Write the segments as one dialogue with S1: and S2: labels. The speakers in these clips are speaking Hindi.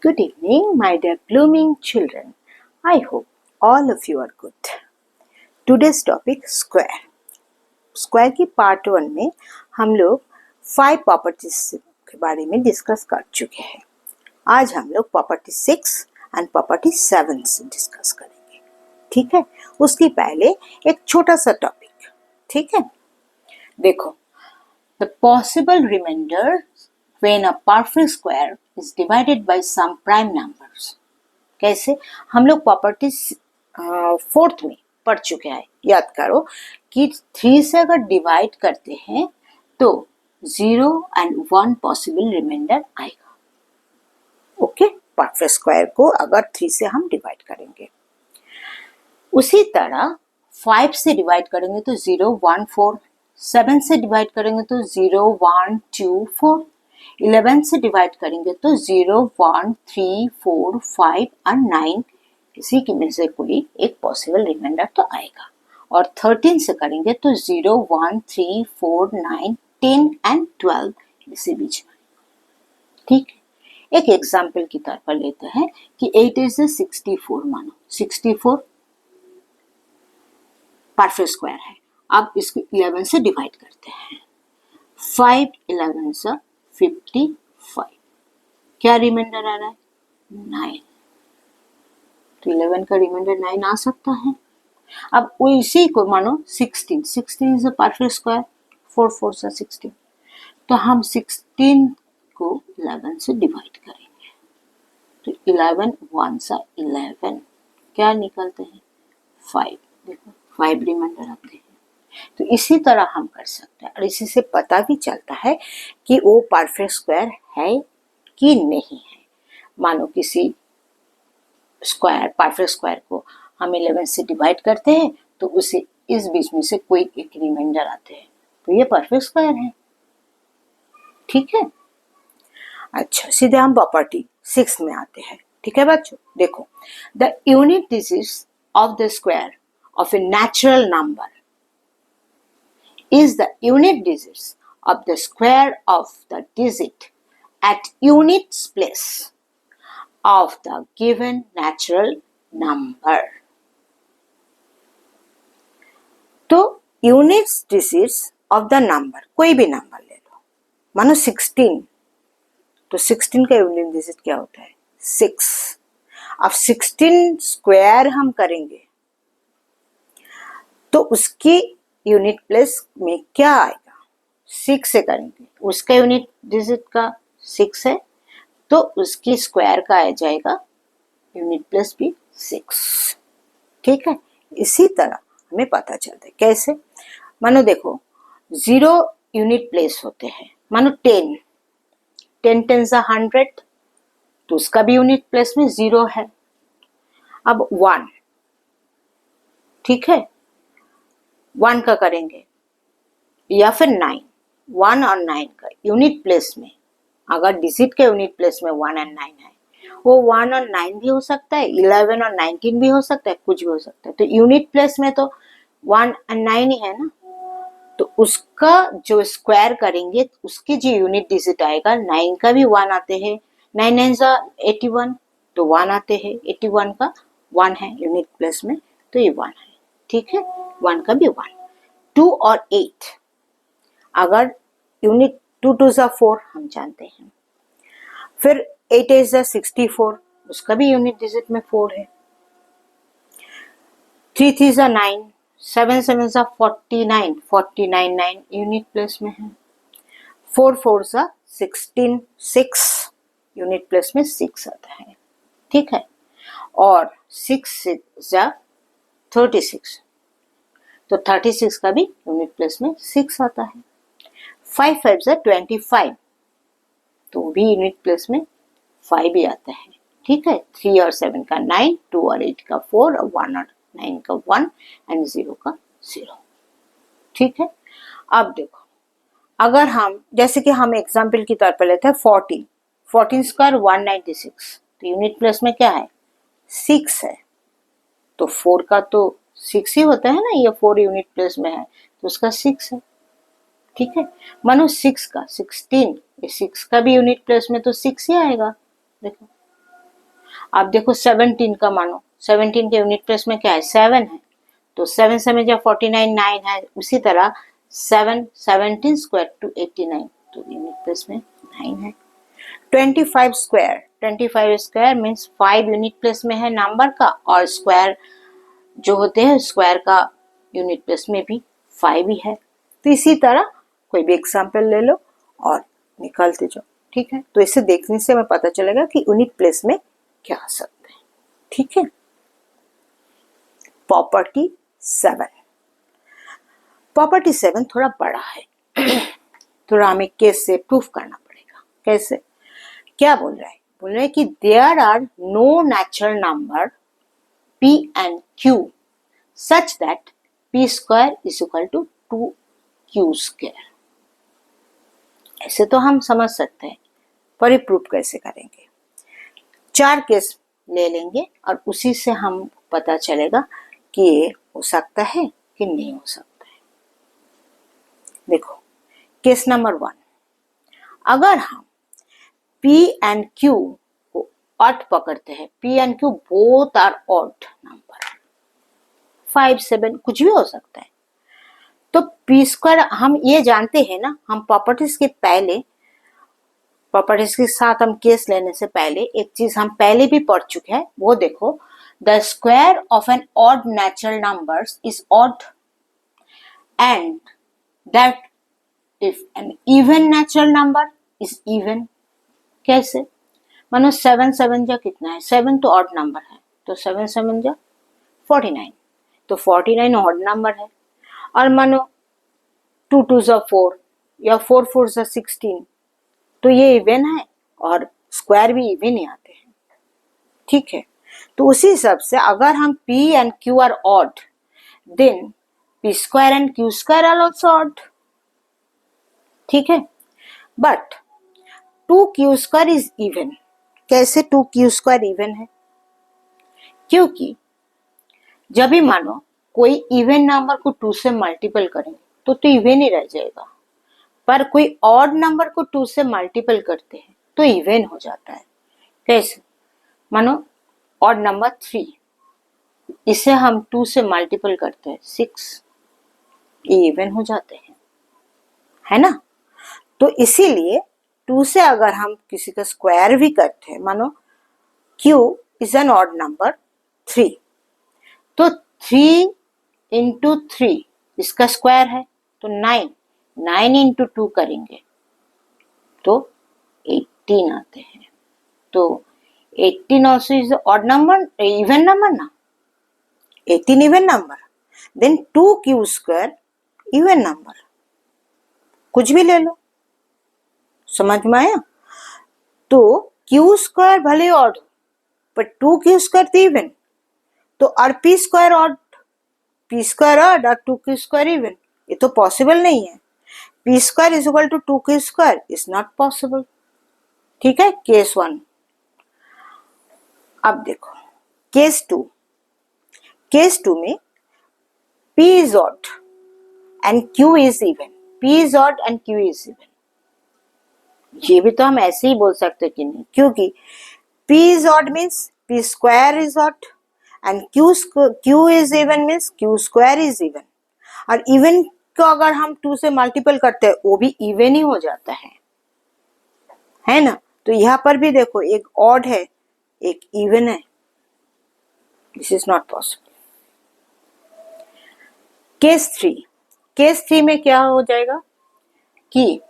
S1: Good evening, my dear blooming children. I hope all of you are good. Today's topic square. Square की पार्ट 1 में हम लोग 5 प्रॉपर्टीज के बारे में डिस्कस कर चुके हैं. आज हम लोग प्रॉपर्टी 6 एंड प्रॉपर्टी 7 से डिस्कस करेंगे. ठीक है, उसके पहले एक छोटा सा टॉपिक. ठीक है, देखो, the possible reminder when a perfect square is divided by some prime numbers. कैसे? हम लोग प्रॉपर्टी 4th में पढ़ चुके हैं. याद करो कि 3 से अगर डिवाइड करते हैं तो 0 एंड 1 पॉसिबल रिमाइंडर आएगा. ओके, परफेक्ट स्क्वायर को अगर 3 से हम डिवाइड करेंगे. उसी तरह 5 से डिवाइड करेंगे तो 0 1 4. 7 से डिवाइड करेंगे तो 0 1 2 4. 11 से डिवाइड करेंगे तो 0 1 3 4 5 और 9. इसी की में से कोई एक पॉसिबल रिमाइंडर तो आएगा. और 13 से करेंगे तो 0 1 3 4 9 10 एंड 12 इसी बीच में. ठीक है, एक एग्जाम्पल की तौर पर लेते हैं कि 8 इज 64. मानो 64 परफेक्ट स्क्वायर है. अब इसको 11 से डिवाइड करते हैं. 5 11 से 55. क्या रिमाइंडर आ रहा है? 9. तो 11 का रिमाइंडर 9 आ सकता है. अब इसी को मानो 16 इज अ परफेक्ट स्क्वायर. 4 4 से 16. तो हम 16 को 11 से डिवाइड करेंगे तो 11 1 से 11 क्या निकलते हैं? 5. देखो 5 रिमाइंडर आते हैं. तो इसी तरह हम कर सकते हैं और इसी से पता भी चलता है कि वो परफेक्ट स्क्वायर है कि नहीं है. मानो किसी स्क्वायर परफेक्ट स्क्वायर को हम 11 से डिवाइड करते हैं तो उसे इस बीच में से कोई एक रिमाइंडर आते हैं तो ये परफेक्ट स्क्वायर है. ठीक है, अच्छा सीधे हम प्रॉपर्टी 6 में आते हैं. ठीक है बच्चों, देखो, the unit digits of the square of a natural number is the unit digits of the square of the digit at units place of the given natural number. तो units digits of the number, कोई भी नंबर ले लो. मानो 16, तो 16 का यूनिट डिजिट क्या होता है? 6. अब 16 स्क्वायर हम करेंगे तो उसकी यूनिट प्लेस में क्या आएगा? 6 से करेंगे, उसका यूनिट डिजिट का 6 है तो उसकी स्क्वायर का आ जाएगा यूनिट प्लेस भी 6. ठीक है, इसी तरह हमें पता चलता है. कैसे? मानो देखो 0 यूनिट प्लेस होते हैं. मानो 10 10 100 तो उसका भी यूनिट प्लेस में 0 है. अब 1, ठीक है, 1 का करेंगे या फिर 9. 1 और 9 का यूनिट प्लेस में अगर डिजिट के यूनिट प्लेस में 1 और 9 है, वो 1 और 9 भी हो सकता है, 11 और 19 भी हो सकता है, कुछ भी हो सकता है. तो यूनिट प्लेस में तो 1 और 9 ही है ना. तो उसका जो स्क्वायर करेंगे उसकी जो यूनिट डिजिट आएगा, 9 का भी 1 आते हैं. 9 9 81 तो 1 आते हैं. 81 का 1 है यूनिट प्लेस में तो ये 1 है. ठीक है, 1 का भी 1. 2 और 8 अगर यूनिट 2 2 4 हम जानते हैं. फिर 8 8 64 उसका भी यूनिट डिजिट में 4 है. 3 3 9 7 7 49 49 9 यूनिट प्लेस में है. 4 4 16 6 यूनिट प्लेस में 6 आता है. ठीक है, और 6 6 36 तो 36 का भी यूनिट प्लेस में 6 आता है. 5 5 25 तो भी यूनिट प्लेस में 5 भी आता है. ठीक है, 3 और 7 का 9, 2 और 8 का 4 और 1 और 9 का 1 एंड 0 का 0. ठीक है, अब देखो अगर हम जैसे कि हम एग्जाम्पल की तौर पर लेते हैं 14 स्क्वायर 196 तो यूनिट प्लेस में क्या है? 6 है. तो 4 का तो 6 ही होता है ना, ये 4 यूनिट प्लेस में है तो उसका 6 है. ठीक है, मानो 6 का 16, ये 6 का भी यूनिट प्लेस में तो 6 ही आएगा. देखो अब देखो 17 का मानो, 17 के यूनिट प्लेस में क्या है, 7 है, तो 7 से में जब 49 9 है, उसी तरह 17 स्क्वायर टू 89, तो यूनिट प्लेस में 9 है। 25 square, 25 square means 5 unit place में है नंबर का, और स्क्वायर जो होते हैं स्क्वायर का यूनिट प्लेस में भी 5 ही है। तो इसी तरह कोई भी एग्जाम्पल ले लो और निकालते जाओ, ठीक है। तो इसे देखने से हमें पता चलेगा कि यूनिट प्लेस में क्या आ सकते हैं, ठीक है। प्रॉपर्टी 7, प्रॉपर्टी 7 थोड़ा बड़ा है थोड़ा हमें केस से प्रूफ करना पड़ेगा। कैसे, क्या बोल रहा है, बोल रहा है कि there are no natural number p and q such that p square is equal to 2q square। ऐसे तो हम समझ सकते हैं, पर ये प्रूफ कैसे करेंगे। 4 केस ले लेंगे और उसी से हम पता चलेगा कि ये हो सकता है कि नहीं हो सकता है। देखो, केस नंबर 1, अगर हम p and q को ऑड पकड़ते हैं, p and q both are odd number, 5 7 कुछ भी हो सकता है, तो p स्क्वायर हम ये जानते हैं ना, हम प्रॉपर्टीज के पहले, प्रॉपर्टीज के साथ हम केस लेने से पहले एक चीज हम पहले भी पढ़ चुके हैं, वो देखो, the square of an odd natural numbers is odd and that if an even natural number is even. कैसे, मानो 7 7 जा कितना है, 7 तो ऑड नंबर है, तो 7 7 जा 49, तो 49 ऑड नंबर है। और मानो 2 2 जा 4 या 4 4 जा 16, तो ये इवन है और स्क्वायर भी इवन ही आते हैं, ठीक है। तो उसी हिसाब से अगर हम p and q are odd, then p square and q square are also odd, ठीक है। But 2q square is even. कैसे 2q स्क्वायर इवन है, क्योंकि जब भी मानो कोई इवन नंबर को 2 से मल्टीपल करेंगे तो इवन ही रह जाएगा, पर कोई ऑड नंबर को 2 से मल्टीपल करते हैं तो इवन हो जाता है। कैसे, मानो ऑड नंबर 3, इसे हम 2 से मल्टीपल करते हैं 6, ये इवन हो जाते हैं, है ना। तो इसीलिए 2 से अगर हम किसी का स्क्वायर भी करते हैं, मानो q is an odd number 3, तो 3 इंटू 3 इसका स्क्वायर है तो 9, 9 इंटू 2 करेंगे तो 18 आते हैं। तो 18 also is odd number, even number ना, 18 even number, then 2q square even number, कुछ भी ले लो, समझ में आया। तो q स्क्वायर भले ऑड हो पर 2q स्क्वायर तो इवन, तो और p square odd, p square odd और 2q स्क्वायर इवन, ये तो पॉसिबल नहीं है। p square is equal to 2q square is not possible, ठीक है। केस 1। अब देखो केस 2, केस 2 में p is odd and q is even, p is odd and q is even, ये भी तो हम ऐसे ही बोल सकते कि नहीं, क्योंकि p is odd means p square is odd and q is even means q square is even, और इवन को अगर हम 2 से मल्टीपल करते हैं वो भी इवन ही हो जाता है ना। तो यहाँ पर भी देखो, एक ऑड है एक इवन है, this is not possible. Case 3, case 3 में क्या हो जाएगा कि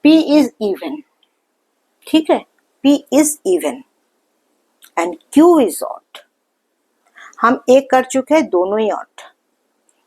S1: p इज इवन, ठीक है, p is even and q is odd. हम एक कर चुके हैं, दोनों ही ऑड,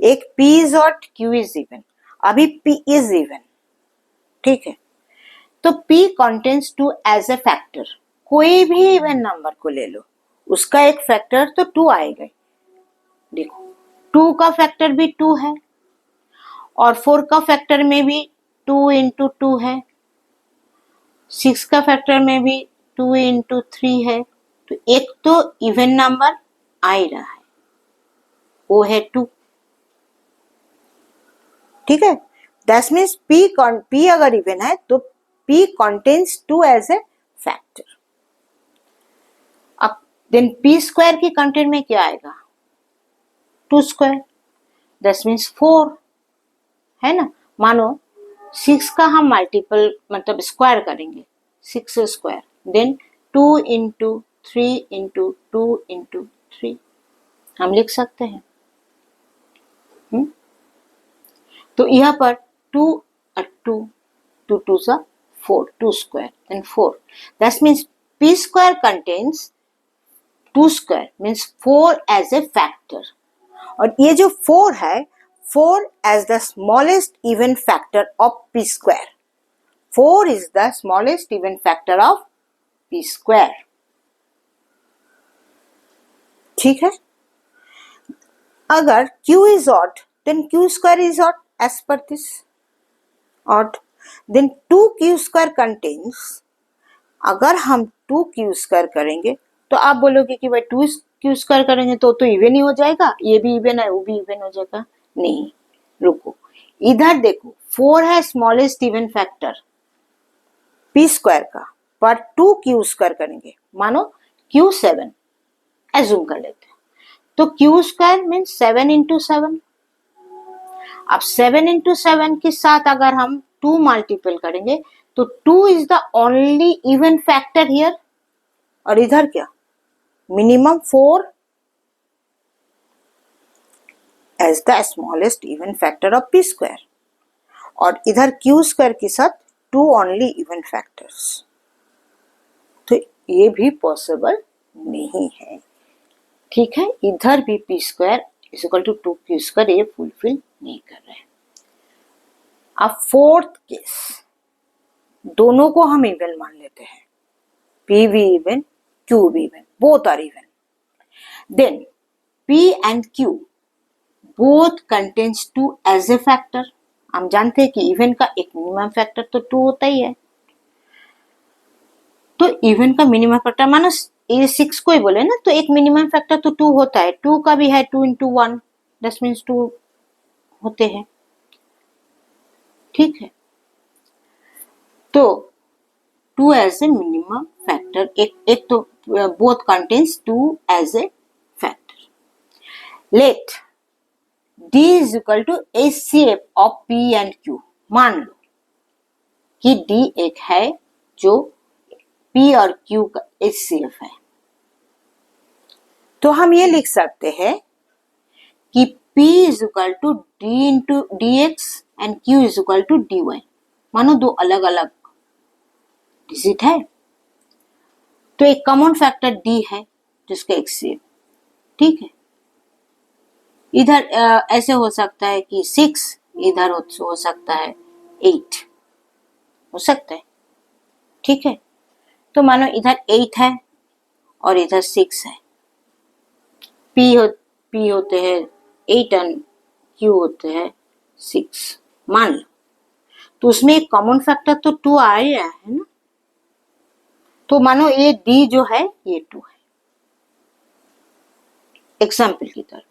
S1: एक p is odd q is even, अभी p इज इवन, ठीक है। तो p contains 2 as a factor, कोई भी इवन नंबर को ले लो, उसका एक फैक्टर तो 2 आएगा। देखो 2 का फैक्टर भी 2 है और 4 का फैक्टर में भी 2 इंटू 2 है, 6 का फैक्टर में भी 2 इंटू 3 है, तो एक तो इवन नंबर आ ही रहा है, वो है 2, ठीक है। दैट मीन्स p अगर इवन है तो p कंटेन्स 2 एज ए फैक्टर। अब देन पी स्क्वायर की कंटेंट में क्या आएगा, 2 स्क्वायर, दैट मीन्स 4, है ना। मानो 6 का हम मल्टीपल मतलब स्क्वायर करेंगे, 6 square, then 2 into 3 into 2 into 3 हम लिख सकते हैं। तो यहाँ पर 2 2 2 2 सा 4, 2 square and 4. That means p square contains 2 square means 4 as a factor. और ये जो 4 है, 4 as the smallest even factor of p square. 4 is the smallest even factor of p square. ठीक है। अगर q is odd, then q square is odd as per this. Odd. Then 2q square contains, अगर हम 2q स्क्वायर करेंगे तो आप बोलोगे कि भाई 2q स्क्वायर करेंगे तो इवन ही हो जाएगा, ये भी इवन है वो भी इवन हो जाएगा। नहीं, रुको, इधर देखो 4 है smallest even factor p square का, पर 2q स्क्वायर करेंगे, मानो q 7 एज्यूम कर लेते हैं, तो q स्क्वायर मीन 7 इंटू 7। अब 7 इंटू 7 के साथ अगर हम 2 मल्टीपल करेंगे तो 2 is the only even factor here, और इधर क्या, minimum 4 as the smallest even factor of p square, और इधर q स्क्वायर के साथ 2 ओनली इवन फैक्टर्स, तो ये भी पॉसिबल नहीं है। ठीक है, इधर भी p square is equal to 2q square ये फुलफिल नहीं कर रहे हैं। अब फोर्थ केस, दोनों को हम इवन मान लेते हैं, p भी इवन q भी even, both are even, then p and q both contains 2 as a factor. हम जानते हैं कि इवन का एक मिनिमम फैक्टर तो 2 होता ही है, तो इवन का मिनिमम फैक्टर मानो ये 6 को ही बोले ना, तो एक मिनिमम फैक्टर तो 2 होता है, 2 का भी है 2 इंटू 1, दैट मीन्स 2 होते हैं। ठीक है, तो 2 एज ए मिनिमम फैक्टर, एक तो both contains 2 as a factor. Let d is equal to HCF of p and q। मान लो कि d एक है जो p और q का HCF है, तो हम ये लिख सकते हैं कि p is equal to d into dx and q is equal to dy। मानो दो अलग अलग डिजिट है, तो एक कॉमन फैक्टर d है जिसका HCF। ठीक है, इधर ऐसे हो सकता है कि 6, इधर हो सकता है 8, हो सकता है। ठीक है, तो मानो इधर 8 है और इधर 6 है, p होते हैं 8 एंड q होते हैं 6 मान लो, तो उसमें एक कॉमन फैक्टर तो 2 आ ही रहा है ना, तो मानो ये d जो है ये 2 है, एग्जाम्पल की तरफ,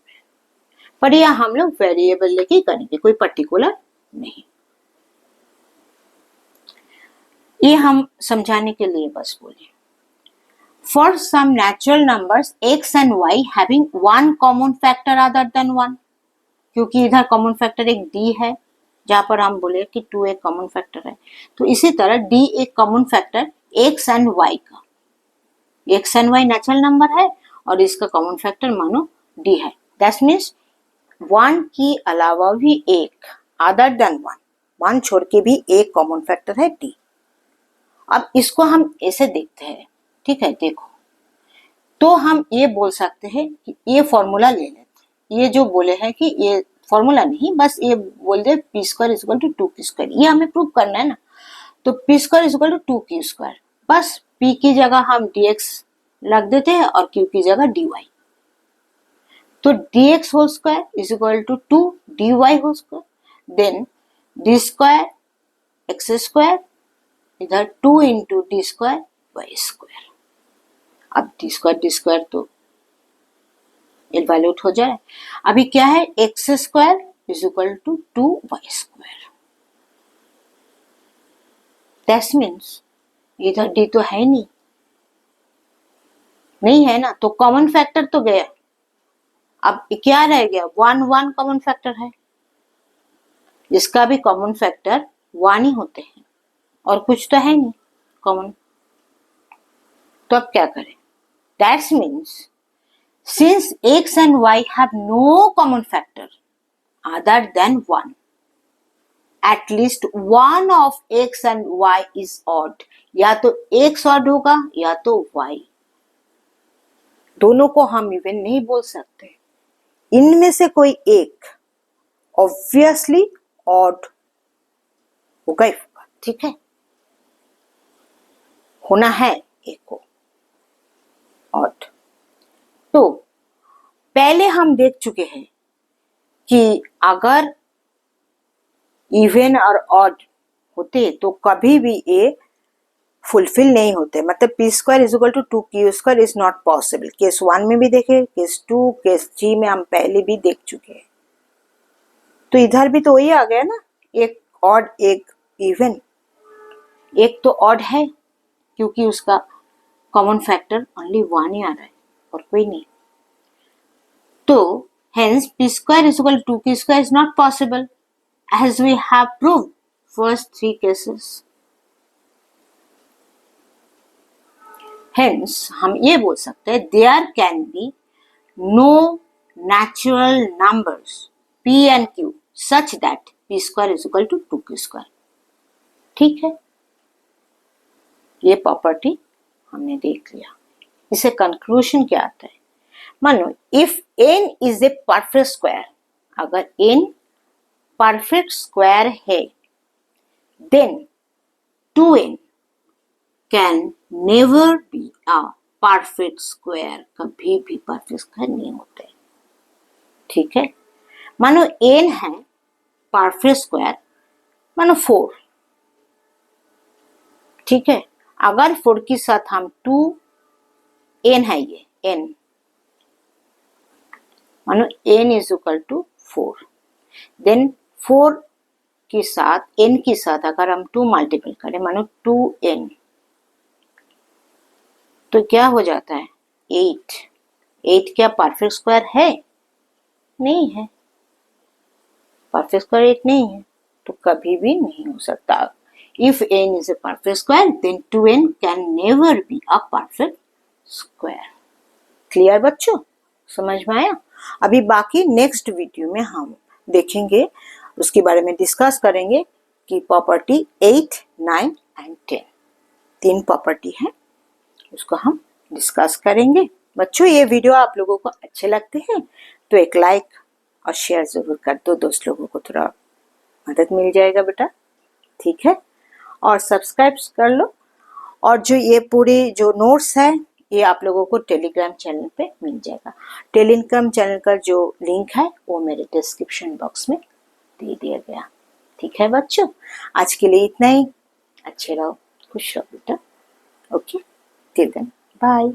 S1: पर यह हम लोग वेरिएबल लेके करेंगे, कोई पर्टिकुलर नहीं। ये हम समझाने के लिए बस बोले। For some natural numbers x and y having one common factor other than 1, क्योंकि इधर कॉमन फैक्टर एक d है, जहां पर हम बोले कि 2 एक कॉमन फैक्टर है, तो इसी तरह d एक common factor x and y का, x and y natural number है और इसका कॉमन फैक्टर मानो d है, दैट मीन्स 1 के अलावा भी एक, अदर देन 1 छोड़ के भी एक कॉमन फैक्टर है d। अब इसको हम ऐसे देखते हैं, ठीक है, देखो, तो हम ये बोल सकते हैं कि ये फॉर्मूला ले लेते हैं, ये जो बोले हैं कि ये फॉर्मूला नहीं, बस ये बोल दे p square is equal to 2q square, ये हमें प्रूव करना है ना, तो p square is equal to 2q square, बस p की जगह हम dx रख देते हैं और q की जगह dy, तो dx whole square is equal to 2 dy whole square, then d square x square, इधर 2 into D square Y square. अब डी स्क्वायर तो इनवैल्यूट हो जाए, अभी क्या है, X square is equal to 2 Y square, that means इधर डी तो है नहीं, नहीं है ना, तो कॉमन फैक्टर तो गया। अब क्या रह गया? 1 1 कॉमन फैक्टर है, जिसका भी कॉमन फैक्टर 1 ही होते हैं और कुछ तो है नहीं कॉमन। तो अब क्या करें? That's means since x and y have no common factor other than 1, at least one of x and y is odd. या तो x odd होगा या तो y, दोनों को हम इवन नहीं बोल सकते। इनमें से कोई एक ऑब्वियसली ऑड होगा ही होगा, ठीक है, होना है एक को ऑड। तो पहले हम देख चुके हैं कि अगर इवन और ऑड होते तो कभी भी ए फुलफिल नहीं होते, मतलब P square is equal to 2q square is not possible. Case 1 में भी देखे, केस 2, केस 3 में हम पहले भी देख चुके हैं। तो इधर भी तो वही आ गया ना, एक ऑड एक इवन। एक तो ऑड है क्योंकि उसका कॉमन फैक्टर ओनली 1 ही आ रहा है और कोई नहीं। तो hence p square is equal to 2q square is not possible as we have proved first 3 cases. Hence हम ये बोल सकते हैं there can be no natural numbers p and q such that p square is equal to 2q square. ठीक है, ये प्रॉपर्टी हमने देख लिया। इसे कंक्लूजन क्या आता है? मानो if n is a perfect square, अगर n परफेक्ट स्क्वायर है then 2n can never be a perfect square, कभी भी परफेक्ट स्क्वायर नहीं होते, ठीक है। मानो n है परफेक्ट स्क्वायर, मानो 4, ठीक है। अगर 4 के साथ हम 2n है, ये n, मानो n is equal to 4, then 4 के साथ n के साथ अगर हम 2 मल्टीपल करें, मानो 2n, तो क्या हो जाता है? 8। 8 क्या परफेक्ट स्क्वायर है? नहीं है, परफेक्ट स्क्वायर 8 नहीं है, तो कभी भी नहीं हो सकता। If n is a perfect square then 2n can never be a perfect square. Clear बच्चों, समझ में आया? अभी बाकी नेक्स्ट वीडियो में हम देखेंगे, उसके बारे में डिस्कस करेंगे कि प्रॉपर्टी 8, 9 एंड 10, 3 प्रॉपर्टी है, उसको हम डिस्कस करेंगे। बच्चों ये वीडियो आप लोगों को अच्छे लगते हैं तो एक लाइक और शेयर जरूर कर दो, दोस्त लोगों को थोड़ा मदद मिल जाएगा बेटा, ठीक है। और सब्सक्राइब कर लो, और जो ये पूरी जो नोट्स है ये आप लोगों को टेलीग्राम चैनल पे मिल जाएगा। टेलीग्राम चैनल का जो लिंक है वो मेरे डिस्क्रिप्शन बॉक्स में दे दिया गया, ठीक है बच्चों। आज के लिए इतना ही, अच्छे रहो, खुश रहो बेटा, ओके, टिल देन बाय।